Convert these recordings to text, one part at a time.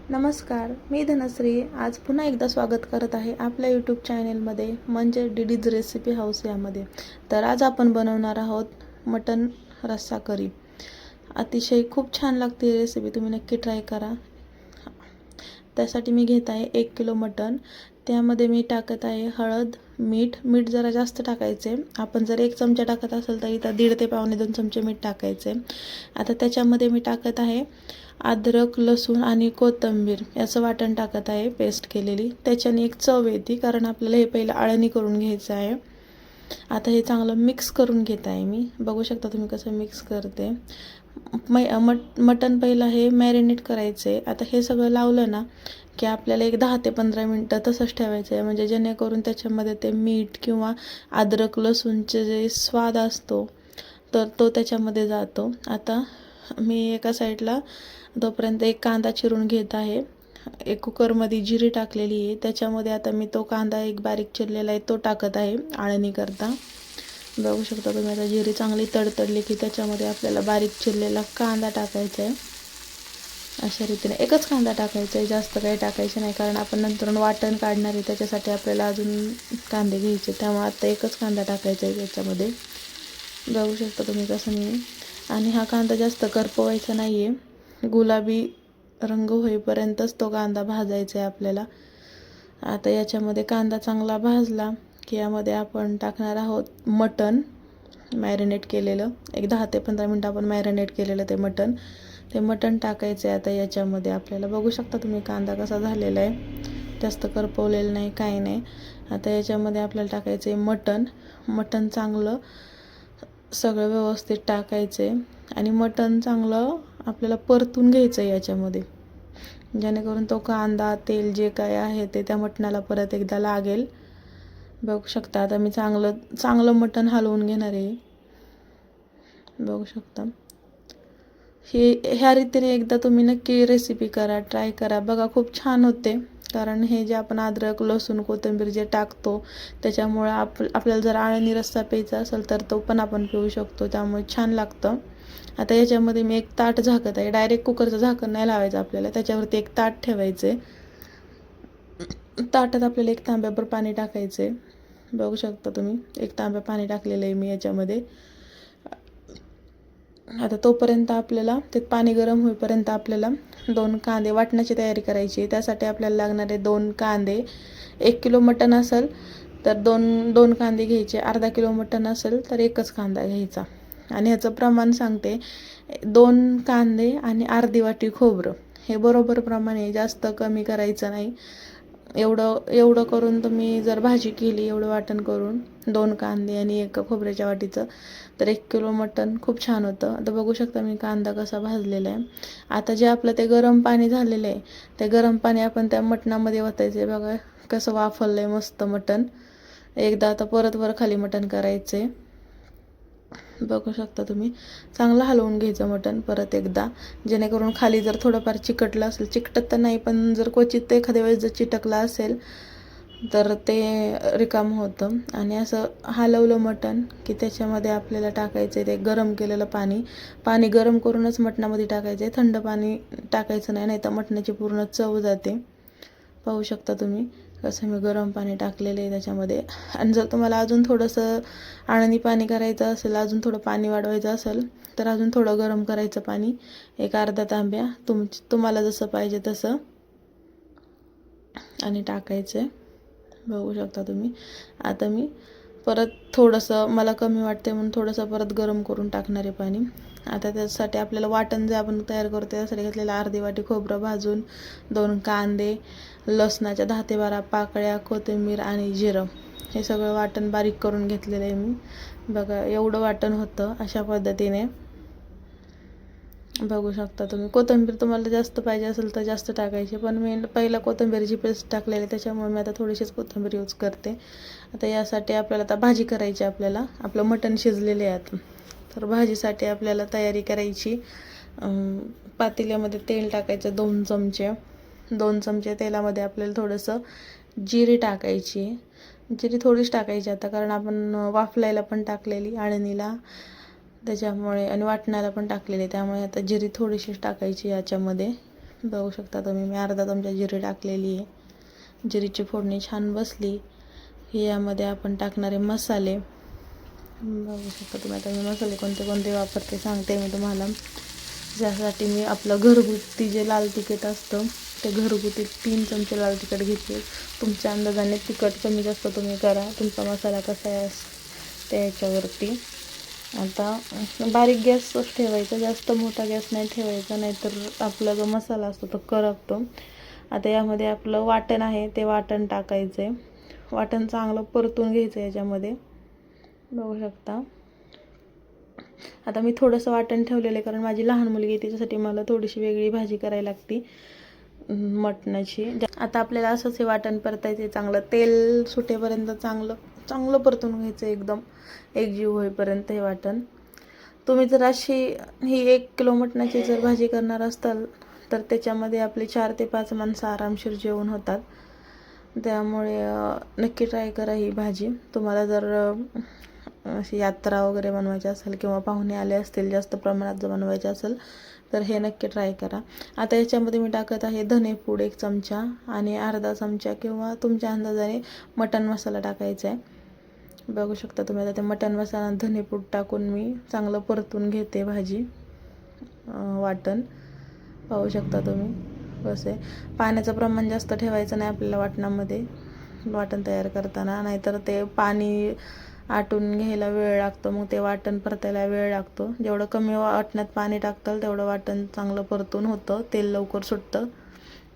नमस्कार, मी धनश्री. आज पुन्हा एकदा स्वागत करत आहे आपल्या यूट्यूब चॅनेलमध्ये, म्हणजे डीडीज रेसिपी हाऊस यामध्ये. तर आज आपण बनवणार आहोत मटन रस्सा करी. अतिशय खूप छान लागते ही रेसिपी, तुम्ही नक्की ट्राय करा. त्यासाठी मी घेत आहे 1 किलो मटन. त्यामध्ये मी टाकत आहे हळद, मीठ जरा जास्त टाकायचे. आपण जर 1 चमचा टाकत असेल तर इथं 1.5 ते पावणे 2 चमचे मीठ टाकायचे. आता त्याच्यामध्ये मी टाकत आहे अद्रक, लसूण आणि कोथिंबीर याचं वाटण टाकत आहे, पेस्ट केलेली. त्याच्याने एक चव येते, कारण आपल्याला हे पहिलं अळणी करून घ्यायचं आहे. आता हे चांगलं मिक्स करून घेत आहे मी. बघू शकता तुम्ही कसं मिक्स करते. मटण पहिलं हे मॅरिनेट करायचे. आता हे सगळं लावलं ना की आपल्याला एक 10 ते 15 मिनटं तसंच ठेवायचं आहे, म्हणजे जेणेकरून त्याच्यामध्ये ते मीठ किंवा अद्रक लसूणचे जे स्वाद असतो तर तो त्याच्यामध्ये जातो. आता मी एका साईडला तोपर्यंत एक कांदा चिरून घेत आहे. एक कुकरमध्ये जिरे टाकलेली आहे. त्याच्यामध्ये आता मी तो कांदा एक बारीक चिरलेला आहे तो टाकत आहे अळणी करता. बघू शकता तुम्ही. आता जिरे चांगली तडतडली की त्याच्यामध्ये आपल्याला बारीक चिरलेला कांदा टाकायचा आहे. अशा रीतीने एकच कांदा टाकायचा आहे, जास्त काही टाकायचं नाही, कारण आपण नंतर वाटण काढणार आहे, त्याच्यासाठी आपल्याला अजून कांदे घ्यायचे. त्यामुळे आता एकच कांदा टाकायचा आहे त्याच्यामध्ये. बघू शकता तुम्ही कसं मी. आणि हा कांदा जास्त करपवायचा नाही आहे, गुलाबी रंग होईपर्यंतच तो कांदा भाजायचा आहे आपल्याला. आता याच्यामध्ये कांदा चांगला भाजला की यामध्ये आपण टाकणार आहोत मटण मॅरिनेट केलेलं. एक 10 ते 15 मिनटं आपण मॅरिनेट केलेलं ते मटण टाकायचं आहे आता याच्यामध्ये. आपल्याला बघू शकता तुम्ही कांदा कसा झालेला आहे, जास्त करपवलेलं नाही, काही नाही. आता याच्यामध्ये आपल्याला टाकायचं आहे मटण चांगलं सगळं व्यवस्थित टाकायचे आणि मटण चांगलं आपल्याला परतून घ्यायचं आहे याच्यामध्ये, जेणेकरून तो कांदा तेल जे काय आहे ते त्या मटणाला परत एकदा लागेल. बघू शकता आता मी चांगलं मटण हलवून घेणार आहे. बघू शकता. ह्या रीतीने एकदा तुम्ही नक्की रेसिपी करा, ट्राय करा बघा, खूप छान होते. कारण हे जे आपण अद्रक लसूण कोथिंबीर जे टाकतो त्याच्यामुळे आपल्याला जर अळणी रस्सा प्यायचा असेल तर तो पण आपण पिऊ शकतो, त्यामुळे छान लागतं. आता याच्यामध्ये मी एक ताट झाकत आहे. डायरेक्ट कुकरचं झाकण नाही लावायचं आपल्याला, त्याच्यावरती एक ताट ठेवायचे. ताटात आपल्याला 1 तांब्याभर पाणी टाकायचे. बघू शकता तुम्ही 1 तांब्या पाणी टाकलेलं आहे मी याच्यामध्ये. आता तोपर्यंत आपल्याला ते पाणी गरम होईपर्यंत आपल्याला 2 कांदे वाटण्याची तयारी करायची. त्यासाठी आपल्याला लागणारे 2 कांदे. 1 किलो मटण असेल तर 2 कांदे घ्यायचे. अर्धा किलो मटण असेल तर एकच कांदा घ्यायचा. आणि ह्याचं प्रमाण सांगते, 2 कांदे आणि अर्धी वाटी खोबरं, हे बरोबर प्रमाण आहे, जास्त कमी करायचं नाही. एवढं करून तुम्ही जर भाजी केली, एवढं वाटण करून 2 कांदे आणि 1 खोबऱ्याच्या वाटीचं, तर 1 किलो मटण खूप छान होतं. आता बघू शकता मी कांदा कसा भाजलेला आहे. आता जे आपलं ते गरम पाणी झालेलं आहे, ते गरम पाणी आपण त्या मटणामध्ये ओतायचं आहे. बघा कसं वाफललं आहे मस्त मटण. एकदा आता परत वर खाली मटण करायचं आहे. बघू शकता तुम्ही. चांगलं हलवून घ्यायचं मटण परत एकदा, जेणेकरून खाली जर थोडंफार चिकटलं असेल, चिकटत तर नाही पण जर क्वचित एखाद्या वेळेस जर चिटकलं असेल तर ते रिकामं होतं. आणि असं हलवलं मटण की त्याच्यामध्ये आपल्याला टाकायचं आहे ते गरम केलेलं पाणी गरम करूनच मटणामध्ये टाकायचं आहे. थंड पाणी टाकायचं नाही, नाही तर मटणाची पूर्ण चव जाते. पाहू शकता तुम्ही कसं मी गरम पाणी टाकलेलं आहे त्याच्यामध्ये. आणि जर तुम्हाला अजून थोडंसं अळणी पाणी करायचं असेल, अजून थोडं पाणी वाढवायचं असेल तर अजून थोडं गरम करायचं पाणी, एक अर्धा तांब्या तुम्हाला जसं पाहिजे तसं आणि टाकायचं आहे. बघू शकता तुम्ही. आता मी परत थोडंसं, मला कमी वाटते म्हणून थोडंसं परत गरम करून टाकणार आहे पाणी. आता त्यासाठी आपल्याला वाटण जे आपण तयार करतो त्यासाठी घेतलेलं अर्धी वाटी खोबरं भाजून, 2 कांदे, लसणाच्या 10 ते 12 पाकळ्या, कोथिंबीर आणि जिरं, हे सगळं वाटण बारीक करून घेतलेलं आहे मी. बघा एवढं वाटण होतं अशा पद्धतीने. बघू शकता तुम्ही. कोथिंबीर तुम्हाला जास्त पाहिजे असेल तर जास्त टाकायची, पण मी पहिला कोथिंबीरची पेस्ट टाकलेली त्याच्यामुळे मी आता थोडीशीच कोथिंबीर यूज करते. आता यासाठी आपल्याला आता भाजी करायची. आपलं मटण शिजलेले आहे आता, तर भाजीसाठी आपल्याला तयारी करायची. पातेल्यामध्ये तेल टाकायचं 2 चमचे. 2 चमचे तेलामध्ये आपल्याला थोडंसं जिरे टाकायची. जिरी थोडीच टाकायची आता, कारण आपण वाफलायला पण टाकलेली अळणीला त्याच्यामुळे, आणि वाटणाला पण टाकलेली, त्यामुळे आता जिरी थोडीशीच टाकायची याच्यामध्ये. बघू शकता तुम्ही, मी अर्धा चमचा जिरे टाकलेली आहे. जिरीची फोडणी छान बसली की यामध्ये आपण टाकणारे मसाले बघू शकता तुम्ही. आता मी मसाले कोणते कोणते वापरते सांगते मी तुम्हाला. ज्यासाठी मी आपलं घरगुती जे लाल तिखट असतं ते घरगुती 3 चमचे लाल तिखट घेतले. तुमच्या अंदाजाने तिखट कमी जास्त तुम्ही करा, तुमचा मसाला कसा आहे त्या ह्याच्यावरती. आता बारीक गॅस ठेवायचा, जास्त मोठा गॅस नाही ठेवायचा, नाहीतर आपला जो मसाला असतो तो करपतो. आता यामध्ये आपलं वाटण आहे ते वाटण टाकायचं आहे. वाटण चांगलं परतून घ्यायचं याच्यामध्ये, बघू शकता. आता मी थोडंसं वाटण ठेवलेलं आहे कारण माझी लहान मुलगी आहे, त्याच्यासाठी मला थोडीशी वेगळी भाजी करायला लागते मटणाची. आता आपल्याला असंच हे वाटण परतायचं, चांगलं तेल सुटेपर्यंत चांगलं परतून घ्यायचं, एकदम एकजीव होईपर्यंत हे वाटण. तुम्ही जर अशी ही 1 किलो मटणाची जर भाजी करणार असाल तर त्याच्यामध्ये आपले 4 ते 5 माणसं आरामशीर जेवण होतात. त्यामुळे नक्की ट्राय करा ही भाजी. तुम्हाला जर अशी यात्रा वगैरे बनवायची असेल किंवा पाहुणे आले असतील जास्त प्रमाणात जर बनवायचे असेल तर हे नक्की ट्राय करा. आता याच्यामध्ये मी टाकत आहे धनेपूड 1 चमचा आणि अर्धा चमचा किंवा तुमच्या अंदाजाने मटण मसाला टाकायचा आहे. बघू शकता तुम्ही. आता ते मटण मसाला धनेपूड टाकून मी चांगलं परतून घेते भाजी वाटण, पाहू शकता तुम्ही कसं आहे. पाण्याचं प्रमाण जास्त ठेवायचं नाही आपल्याला वाटणामध्ये वाटण तयार करताना, नाहीतर ते पाणी आटून घ्यायला वेळ लागतो, मग ते वाटण परतायला वेळ लागतो. जेवढं कमी वाटणात पाणी टाकताल तेवढं वाटण चांगलं परतून होतं, तेल लवकर सुटतं,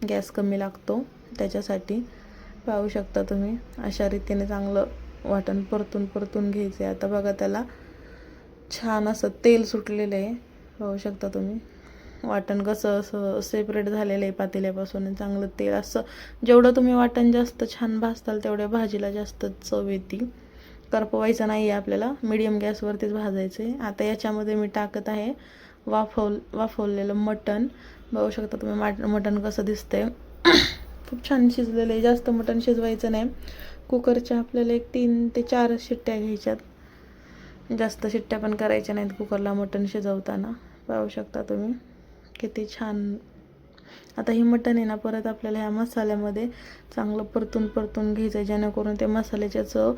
गॅस कमी लागतो त्याच्यासाठी. पाहू शकता तुम्ही अशा रीतीने चांगलं वाटण परतून घ्यायचं आहे. आता बघा त्याला छान असं तेल सुटलेलं आहे, पाहू शकता तुम्ही. वाटण कसं असं सेपरेट झालेलं आहे पातेल्यापासून, चांगलं तेल असं. जेवढं तुम्ही वाटण जास्त छान भाजताल तेवढ्या भाजीला जास्त चव येते. करपवायचं नाही आहे आपल्याला, मीडियम गॅसवरतीच भाजायचं आहे. आता याच्यामध्ये मी टाकत आहे वाफवलेलं मटण. बघू शकता तुम्ही मटण कसं दिसतंय. खूप छान शिजलेलं आहे. जास्त मटण शिजवायचं नाही. कुकरच्या आपल्याला 3 ते 4 शिट्ट्या घ्यायच्यात, जास्त शिट्ट्या पण करायच्या नाहीत कुकरला मटण शिजवताना. पाहू शकता तुम्ही किती छान. आता हे मटण आहे ना परत आपल्याला ह्या मसाल्यामध्ये चांगलं परतून घ्यायचं, जेणेकरून ते मसाल्याची चव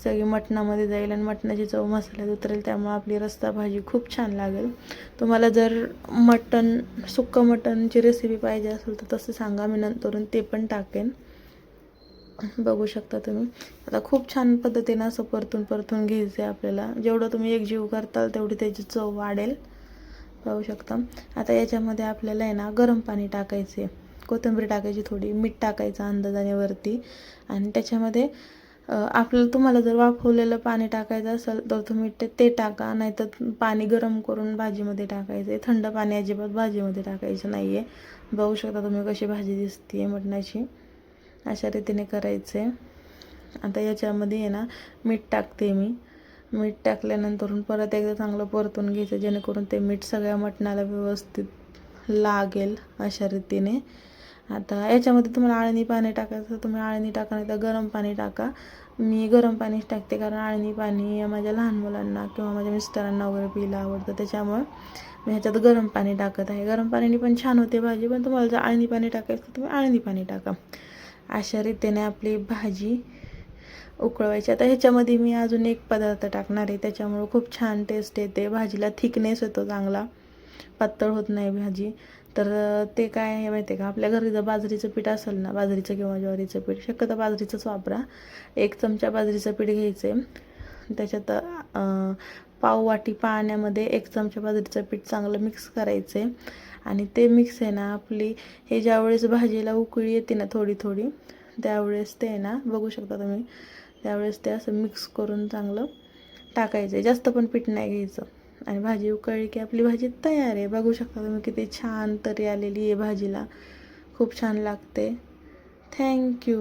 सगळी मटणामध्ये जाईल आणि मटणाची चव मसाल्यात उतरेल. त्यामुळे आपली रस्सा भाजी खूप छान लागेल. तुम्हाला जर सुक्कं मटणची रेसिपी पाहिजे असेल तर तसं सांगा, मी नंतरून ते पण टाकेन. बघू शकता तुम्ही. आता खूप छान पद्धतीनं असं परतून घ्यायचं आहे आपल्याला. जेवढं तुम्ही एकजीव करताल तेवढी त्याची चव वाढेल, पाहू शकता. आता याच्यामध्ये आपल्याला आहे ना गरम पाणी टाकायचे, कोथिंबीर टाकायची, थोडी मीठ टाकायचं अंदाजाने वरती. आणि त्याच्यामध्ये आपल्याला तुम्हाला जर वाफवलेलं पाणी टाकायचं असेल तर तुम्ही ते टाका, नाहीतर पाणी गरम करून भाजीमध्ये टाकायचं. थंड पाणी अजिबात भाजीमध्ये टाकायचं नाही आहे. बघू शकता तुम्ही कशी भाजी दिसते मटणाची, अशा रीतीने करायचं आहे. आता याच्यामध्ये आहे ना मीठ टाकते मी. मीठ टाकल्यानंतर परत एकदा चांगलं परतून घ्यायचं, जेणेकरून ते मीठ सगळ्या मटणाला व्यवस्थित लागेल अशा रीतीने. आता याच्यामध्ये तुम्हाला आळणी पाणी टाकायचं तुम्ही आळणी टाका, नाही तर गरम पाणी टाका. मी गरम पाणीच टाकते कारण आळणी पाणी माझ्या लहान मुलांना किंवा माझ्या मिस्टरांना वगैरे पियला आवडतं, त्याच्यामुळं मी ह्याच्यात गरम पाणी टाकत आहे. गरम पाण्याने पण छान होते भाजी, पण तुम्हाला जर आळणी पाणी टाकायचं तर तुम्ही आळणी पाणी टाका. अशा रीतीने आपली भाजी उकळवायची. आता ह्याच्यामध्ये मी अजून एक पदार्थ टाकणार आहे, त्याच्यामुळं खूप छान टेस्ट येते भाजीला, थिकनेस येतो चांगला, पातळ होत नाही भाजी. तर ते काय आहे माहिती आहे का, आपल्या घरी जर बाजरीचं पीठ असेल ना, बाजरीचं किंवा ज्वारीचं पीठ, शक्यतो बाजरीचंच वापरा. 1 चमचा बाजरीचं पीठ घ्यायचे, त्याच्यात पाव वाटी पाण्यामध्ये 1 चमचा बाजरीचं पीठ चांगलं मिक्स करायचे. आणि ते मिक्स आहे ना आपली हे ज्यावेळेस भाजीला उकळी येते ना थोडी त्यावेळेस ते आहे ना, बघू शकता तुम्ही, त्यावेळेस ते असं मिक्स करून चांगलं टाकायचं. जास्त पण पीठ नाही घ्यायचं. आणि भाजी उकळली की आपली भाजी तयार आहे. बघू शकता तुम्ही किती छान तरी आलेली आहे भाजीला, खूप छान लागते. थँक्यू.